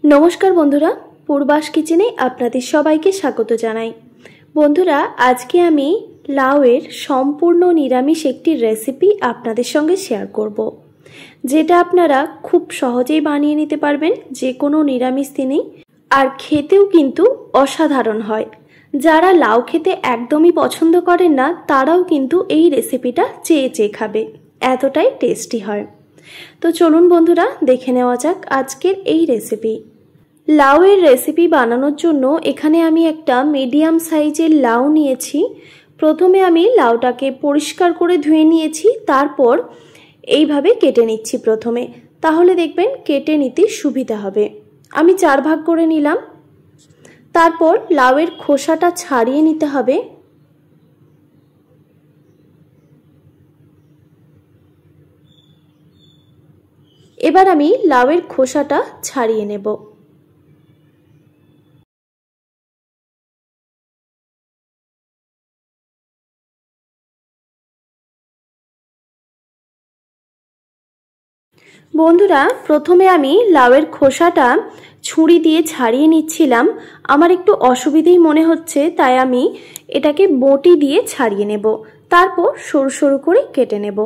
नमस्कार बंधुरा पूर्वास किचेने आपनादेर सबाइके स्वागत जानाई। बंधुरा आज के आमी लाउएर सम्पूर्ण निरामिष एकटी रेसिपि आपनादेर संगे शेयर करब, जेटा आपनारा खूब सहजेई बानिये निते पारबेन जे कोनो निरामिष दिनेई, आर खेतेও किन्तु असाधारण हय। जारा लाउ खेते एकदमई पछंद करेन ना ताराও किन्तु एई रेसिपिटा চেয়ে চেয়ে खाबे, एतटाई टेस्टी हय। तो चलुन बंधुरा देखे नेওয়া যাক आजकेर এই रेसिपि। लाउएर रेसिपि बानानोर जोन्नो एखाने आमी एकटा मिडियाम साइजेर लाउ निয়েছি। प्रथमे आमी लाउटाके परिष्कार करे धुए निয়েছি, तारपर এইভাবে केटे निচ্ছি प्रथमे, ताहले देखबेन केटे निते सुविधा हबे। आमी 4 भाग करे निलाम। तारपर लाउएर खोसाटा छाड़िए निते हबे। एबार आमी लाउएर खोसाटा छाड़िए नेब। बंधुरा प्रथमे आमी लाउएर खोसाटा छुरी दिए छाड़िए निচ্ছিলাম। आमार एकटु असुविधेई मने हच्छे, ताई आमी एटाके बटी दिए छाड़िए नेब। तारपर सरु सरु करे केटे नेब।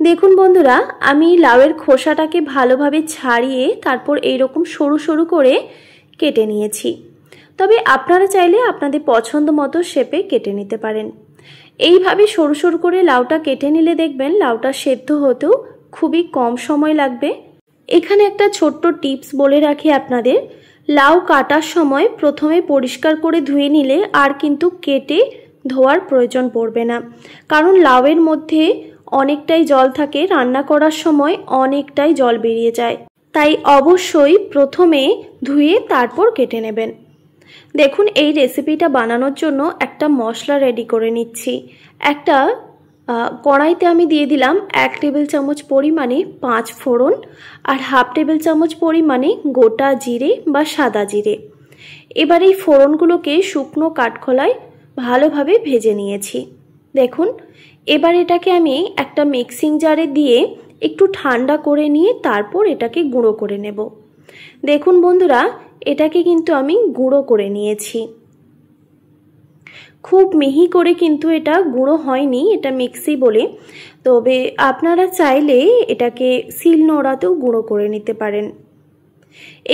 देखुन बंधुरा आमी लाउएर खोसाटाके भालोभाबे छाड़िए तारपर एइरकम सरु सरु करे केटे निয়েছি। तबे आपनारा चाइले आपनादेर पछंद मतो शेपे केटे निते पारेन। এইভাবে সরু সরু করে লাউটা কেটে নিলে দেখবেন লাউটা সেদ্ধ হতেও খুবই কম সময় লাগবে। এখানে একটা ছোট্ট টিপস বলে রাখি আপনাদের, লাউ কাটার সময় প্রথমে পরিষ্কার করে ধুয়ে নিলে আর কিন্তু কেটে ধোয়ার প্রয়োজন পড়বে না, কারণ লাউয়ের মধ্যে অনেকটাই জল থাকে, রান্না করার সময় অনেকটাই জল বেরিয়ে যায়। তাই অবশ্যই প্রথমে ধুয়ে তারপর কেটে নেবেন। देखुन এই রেসিপিটা বানানোর জন্য একটা মশলা রেডি করে নিচ্ছি। একটা কড়াইতে আমি দিয়ে দিলাম 1 টেবিল চামচ পরিমাণে 5 ফোড়ন আর হাফ টেবিল চামচ পরিমাণে গোটা জিরে বা সাদা জিরে। এবার এই ফোড়নগুলোকে শুকনো কাঠখোলায় ভালোভাবে ভেজে নিয়েছি। দেখুন এবার এটাকে আমি একটা মিক্সিং জারে দিয়ে একটু ঠান্ডা করে নিয়ে তারপর এটাকে গুঁড়ো করে নেব। দেখুন বন্ধুরা এটাকে কিন্তু আমি গুঁড়ো করে নিয়েছি। খুব মিহি করে কিন্তু এটা গুঁড়ো হয়নি, এটা মিক্সি বলে। তবে আপনারা চাইলে এটাকে শিলনোড়াতেও গুঁড়ো করে নিতে পারেন।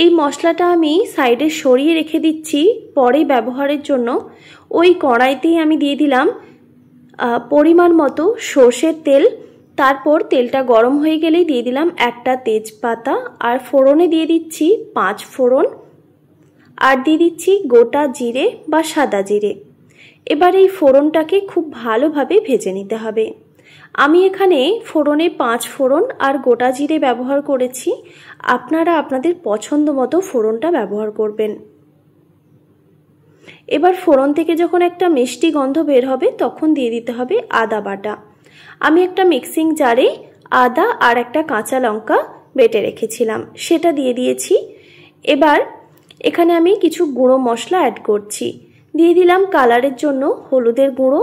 এই মশলাটা আমি সাইডে সরিয়ে রেখে দিচ্ছি পরে ব্যবহারের জন্য। ওই কড়াইতেই আমি দিয়ে দিলাম পরিমাণ মতো সরষের তেল। তারপর তেলটা গরম হয়ে গেলেই দিয়ে দিলাম একটা তেজপাতা আর ফোড়নে দিয়ে দিচ্ছি 5 ফোড়ন আর দিয়ে দিচ্ছি গোটা জিরে বা সাদা জিরে। এবার এই ফোড়নটাকে খুব ভালোভাবে ভেজে নিতে হবে। আমি এখানে ফোড়নে 5 ফোড়ন আর গোটা জিরে ব্যবহার করেছি, আপনারা আপনাদের পছন্দ মতো ফোড়নটা ব্যবহার করবেন। এবার ফোড়ন থেকে যখন একটা মিষ্টি গন্ধ বের হবে তখন দিয়ে দিতে হবে আদা বাটা। আমি একটা মিক্সিং জারে আদা আর একটা কাঁচা লঙ্কা বেটে রেখেছিলাম, সেটা দিয়ে দিয়েছি। এবার এখানে আমি কিছু গুঁড়ো মশলা অ্যাড করছি। দিয়ে দিলাম কালারের জন্য হলুদের গুঁড়ো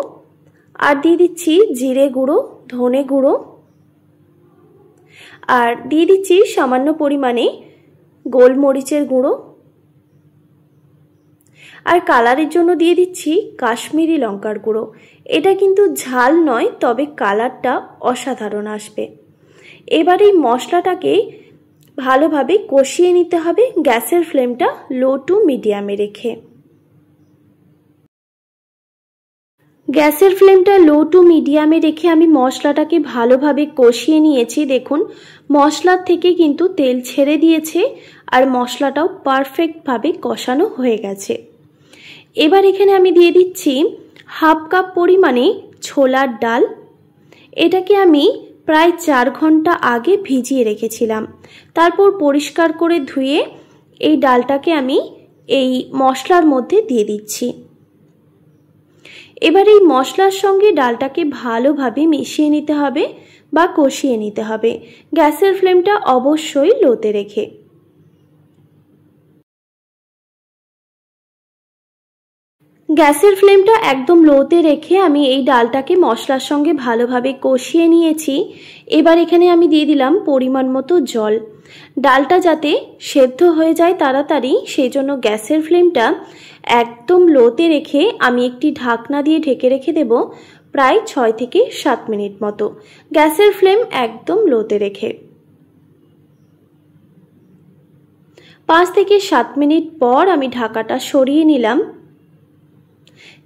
আর দিয়ে দিচ্ছি জিরে গুঁড়ো, ধনে গুঁড়ো আর দিয়ে দিচ্ছি সামান্য পরিমাণে গোলমরিচের গুঁড়ো আর কালারের জন্য দিয়ে দিচ্ছি কাশ্মীরি লঙ্কার গুঁড়ো। এটা কিন্তু ঝাল নয়, তবে কালারটা অসাধারণ আসবে। এবার এই মশলাটাকে ভালোভাবে কষিয়ে নিতে হবে গ্যাসের ফ্লেমটা লো টু মিডিয়ামে রেখে। গ্যাসের ফ্লেমটা লো টু মিডিয়ামে রেখে আমি মশলাটাকে ভালোভাবে কষিয়ে নিয়েছি। দেখুন মশলার থেকে কিন্তু তেল ছেড়ে দিয়েছে আর মশলাটাও পারফেক্টভাবে কষানো হয়ে গেছে। এবার এখানে আমি দিয়ে দিচ্ছি হাফ কাপ পরিমাণে ছোলার ডাল। এটাকে আমি প্রায় 4 ঘন্টা আগে ভিজিয়ে রেখেছিলাম। তারপর পরিষ্কার করে ধুয়ে এই ডালটাকে আমি এই মশলার মধ্যে দিয়ে দিচ্ছি। এবার এই মশলার সঙ্গে ডালটাকে ভালোভাবে মিশিয়ে নিতে হবে বা কষিয়ে নিতে হবে, গ্যাসের ফ্লেমটা অবশ্যই লোতে রেখে। গ্যাসের ফ্লেমটা একদম লোতে রেখে আমি এই ডালটাকে মশলার সঙ্গে ভালোভাবে কষিয়ে নিয়েছি। এবার এখানে আমি দিয়ে দিলাম পরিমাণ মতো জল। ডালটা যাতে সেদ্ধ হয়ে যায় তাড়াতাড়ি, সেই জন্য গ্যাসের ফ্লেমটা একদম লোতে রেখে আমি একটি ঢাকনা দিয়ে ঢেকে রেখে দেব প্রায় 6 থেকে 7 মিনিট মতো। গ্যাসের ফ্লেম একদম লোতে রেখে 5 থেকে 7 মিনিট পর আমি ঢাকাটা সরিয়ে নিলাম।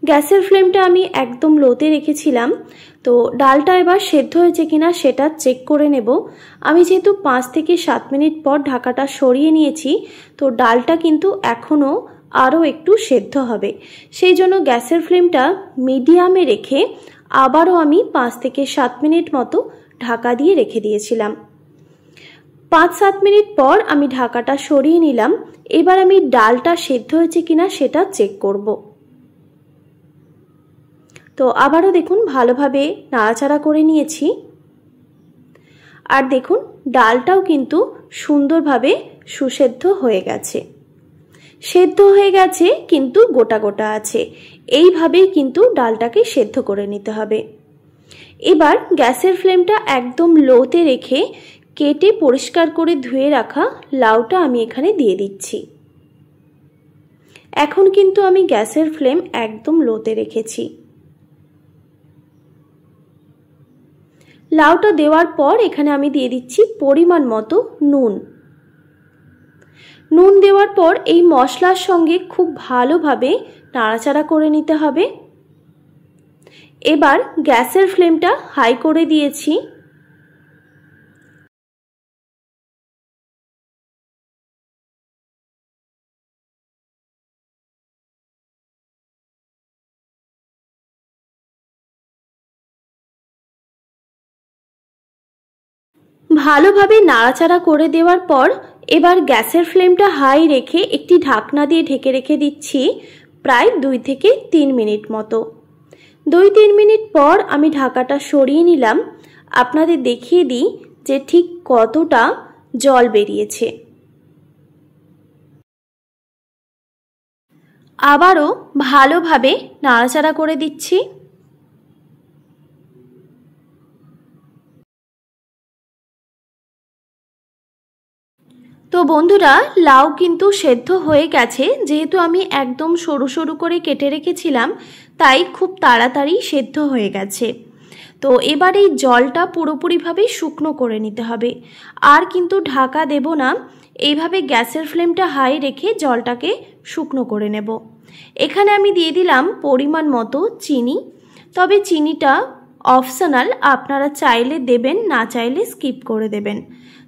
গ্যাসের ফ্লেমটা আমি একদম লোতে রেখেছিলাম। তো ডালটা এবার সেদ্ধ হয়েছে কিনা সেটা চেক করে নেব। আমি যেহেতু 5 থেকে 7 মিনিট পর ঢাকাটা সরিয়ে নিয়েছি, তো ডালটা কিন্তু এখনও আরও একটু সেদ্ধ হবে, সেই জন্য গ্যাসের ফ্লেমটা মিডিয়ামে রেখে আবারও আমি 5 থেকে 7 মিনিট মতো ঢাকা দিয়ে রেখে দিয়েছিলাম। 5-7 মিনিট পর আমি ঢাকাটা সরিয়ে নিলাম। এবার আমি ডালটা সেদ্ধ হয়েছে কিনা সেটা চেক করব। তো আবারও দেখুন ভালোভাবে নাড়াচাড়া করে নিয়েছি। আর দেখুন ডালটাও কিন্তু সুন্দরভাবে সুসেদ্ধ হয়ে গেছে। সেদ্ধ হয়ে গেছে কিন্তু গোটা গোটা আছে, এইভাবেই কিন্তু ডালটাকে সেদ্ধ করে নিতে হবে। এবার গ্যাসের ফ্লেমটা একদম লোতে রেখে কেটে পরিষ্কার করে ধুয়ে রাখা লাউটা আমি এখানে দিয়ে দিচ্ছি। এখন কিন্তু আমি গ্যাসের ফ্লেম একদম লোতে রেখেছি। লাউটা দেওয়ার পর এখানে আমি দিয়ে দিচ্ছি পরিমাণ মতো নুন। নুন দেওয়ার পর এই মশলার সঙ্গে খুব ভালোভাবে নাড়াচাড়া করে নিতে হবে। এবার গ্যাসের ফ্লেমটা হাই করে দিয়েছি। ভালোভাবে নাড়াচাড়া করে দেওয়ার পর এবার গ্যাসের ফ্লেমটা হাই রেখে একটি ঢাকনা দিয়ে ঢেকে রেখে দিচ্ছি প্রায় 2 থেকে 3 মিনিট মতো। 2-3 মিনিট পর আমি ঢাকাটা সরিয়ে নিলাম। আপনাদের দেখিয়ে দিই যে ঠিক কতটা জল বেরিয়েছে। আবারও ভালোভাবে নাড়াচাড়া করে দিচ্ছি। তো বন্ধুরা, লাউ কিন্তু সেদ্ধ হয়ে গেছে। যেহেতু আমি একদম সরু সরু করে কেটে রেখেছিলাম, তাই খুব তাড়াতাড়ি সেদ্ধ হয়ে গেছে। তো এবার এই জলটা পুরোপুরিভাবে শুকনো করে নিতে হবে, আর কিন্তু ঢাকা দেব না। এইভাবে গ্যাসের ফ্লেমটা হাই রেখে জলটাকে শুকনো করে নেব। এখানে আমি দিয়ে দিলাম পরিমাণ মতো চিনি। তবে চিনিটা অপশনাল, আপনারা চাইলে দেবেন, না চাইলে স্কিপ করে দেবেন।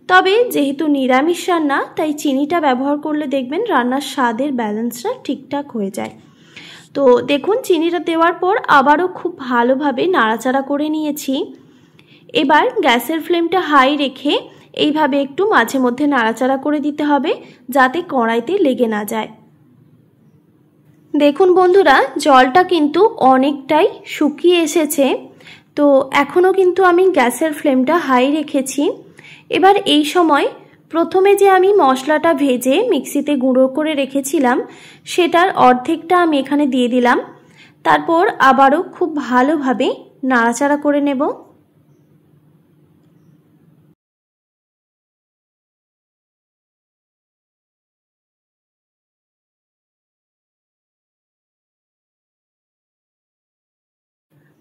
তবে যেহেতু নিরামিষ রান্না, তাই চিনিটা ব্যবহার করলে দেখবেন রান্নার স্বাদের ব্যালেন্সটা ঠিকঠাক হয়ে যায়। তো দেখুন চিনিটা দেওয়ার পর আবারও খুব ভালোভাবে নাড়াচাড়া করে নিয়েছি। এবার গ্যাসের ফ্লেমটা হাই রেখে এইভাবে একটু মাঝে মধ্যে নাড়াচাড়া করে দিতে হবে, যাতে কড়াইতে লেগে না যায়। দেখুন বন্ধুরা, জলটা কিন্তু অনেকটাই শুকিয়ে এসেছে। তো এখনও কিন্তু আমি গ্যাসের ফ্লেমটা হাই রেখেছি। এবার এই সময় প্রথমে যে আমি মশলাটা ভেজে মিক্সিতে গুঁড়ো করে রেখেছিলাম, সেটার অর্ধেকটা আমি এখানে দিয়ে দিলাম। তারপর আবারও খুব ভালোভাবে নাড়াচাড়া করে নেব।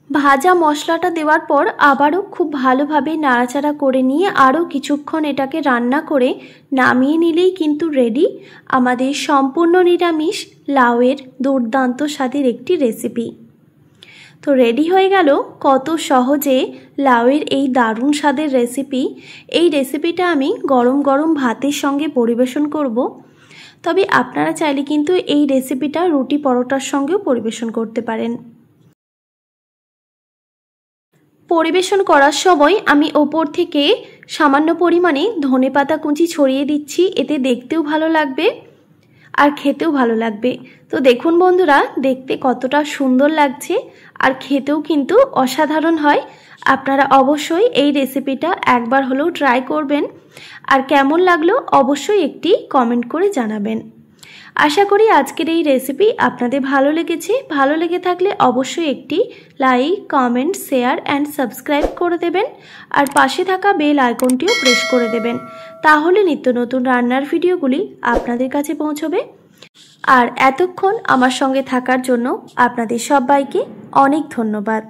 ভাজা মশলাটা দেওয়ার পর আবারও খুব ভালোভাবে নাড়াচাড়া করে নিয়ে আরও কিছুক্ষণ এটাকে রান্না করে নামিয়ে নিলেই কিন্তু রেডি আমাদের সম্পূর্ণ নিরামিষ লাউয়ের দুর্দান্ত স্বাদের একটি রেসিপি। তো রেডি হয়ে গেল কত সহজে লাউয়ের এই দারুণ স্বাদের রেসিপি। এই রেসিপিটা আমি গরম গরম ভাতের সঙ্গে পরিবেশন করব। তবে আপনারা চাইলে কিন্তু এই রেসিপিটা রুটি পরোটার সঙ্গেও পরিবেশন করতে পারেন। পরিবেশন করার সময় আমি ওপর থেকে সামান্য পরিমাণে ধনেপাতা কুচি ছড়িয়ে দিচ্ছি। এতে দেখতেও ভালো লাগবে আর খেতেও ভালো লাগবে। তো দেখুন বন্ধুরা, দেখতে কতটা সুন্দর লাগছে আর খেতেও কিন্তু অসাধারণ হয়। আপনারা অবশ্যই এই রেসিপিটা একবার হলেও ট্রাই করবেন, আর কেমন লাগলো অবশ্যই একটি কমেন্ট করে জানাবেন। আশা করি আজকের এই রেসিপি আপনাদের ভালো লেগেছে। ভালো লেগে থাকলে অবশ্যই একটি like, comment, share and subscribe করে দেবেন। আর পাশে থাকা বেল আইকনটিও প্রেস করে দেবেন, তাহলে নিত্য নতুন রান্নার ভিডিওগুলি আপনাদের কাছে পৌঁছবে। আর এতক্ষণ আমার সঙ্গে থাকার জন্য আপনাদের সবাইকে অনেক ধন্যবাদ।